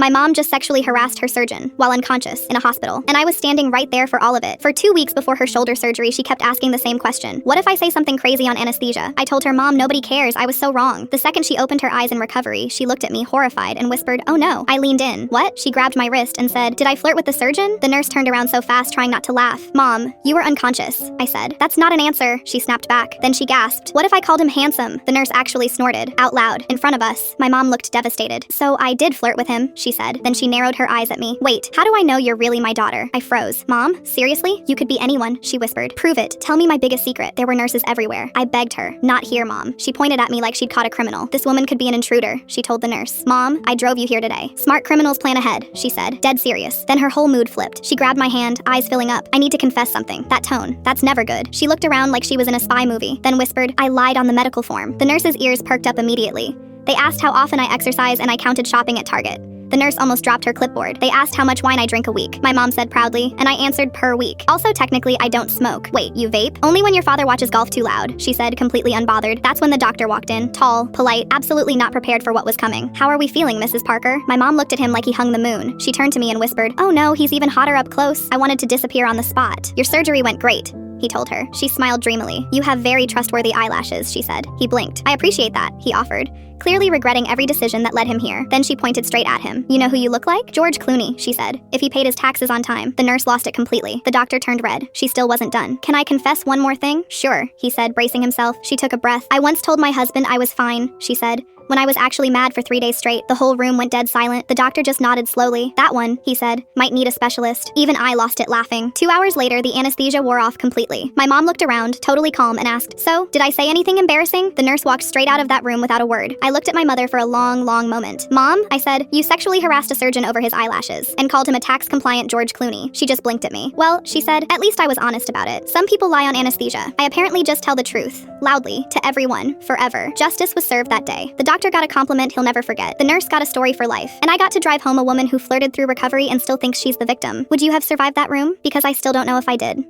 My mom just sexually harassed her surgeon while unconscious in a hospital, and I was standing right there for all of it. For 2 weeks before her shoulder surgery, she kept asking the same question. What if I say something crazy on anesthesia? I told her, Mom, nobody cares. I was so wrong. The second she opened her eyes in recovery, she looked at me horrified and whispered, oh no. I leaned in. What? She grabbed my wrist and said, did I flirt with the surgeon? The nurse turned around so fast, trying not to laugh. Mom, you were unconscious, I said. That's not an answer, she snapped back. Then she gasped. What if I called him handsome? The nurse actually snorted, out loud, in front of us. My mom looked devastated. So I did flirt with him, she said. Then she narrowed her eyes at me. Wait, how do I know you're really my daughter? I froze. Mom, seriously? You could be anyone, she whispered. Prove it. Tell me my biggest secret. There were nurses everywhere. I begged her. Not here, Mom. She pointed at me like she'd caught a criminal. This woman could be an intruder, she told the nurse. Mom, I drove you here today. Smart criminals plan ahead, she said, dead serious. Then her whole mood flipped. She grabbed my hand, eyes filling up. I need to confess something. That tone. That's never good. She looked around like she was in a spy movie, then whispered, I lied on the medical form. The nurse's ears perked up immediately. They asked how often I exercise, and I counted shopping at Target. The nurse almost dropped her clipboard. They asked how much wine I drink a week. My mom said proudly, and I answered per week. Also, technically, I don't smoke. Wait, you vape? Only when your father watches golf too loud, she said, completely unbothered. That's when the doctor walked in, tall, polite, absolutely not prepared for what was coming. How are we feeling, Mrs. Parker? My mom looked at him like he hung the moon. She turned to me and whispered, oh no, he's even hotter up close. I wanted to disappear on the spot. Your surgery went great, he told her. She smiled dreamily. You have very trustworthy eyelashes, she said. He blinked. I appreciate that, he offered, clearly regretting every decision that led him here. Then she pointed straight at him. You know who you look like? George Clooney, she said. If he paid his taxes on time. The nurse lost it completely. The doctor turned red. She still wasn't done. Can I confess one more thing? Sure, he said, bracing himself. She took a breath. I once told my husband I was fine, she said. When I was actually mad for 3 days straight, the whole room went dead silent. The doctor just nodded slowly. That one, he said, might need a specialist. Even I lost it laughing. 2 hours later, the anesthesia wore off completely. My mom looked around, totally calm, and asked, so, did I say anything embarrassing? The nurse walked straight out of that room without a word. I looked at my mother for a long, long moment. Mom, I said, you sexually harassed a surgeon over his eyelashes and called him a tax-compliant George Clooney. She just blinked at me. Well, she said, at least I was honest about it. Some people lie on anesthesia. I apparently just tell the truth, loudly, to everyone, forever. Justice was served that day. The doctor got a compliment he'll never forget. The nurse got a story for life. And I got to drive home a woman who flirted through recovery and still thinks she's the victim. Would you have survived that room? Because I still don't know if I did.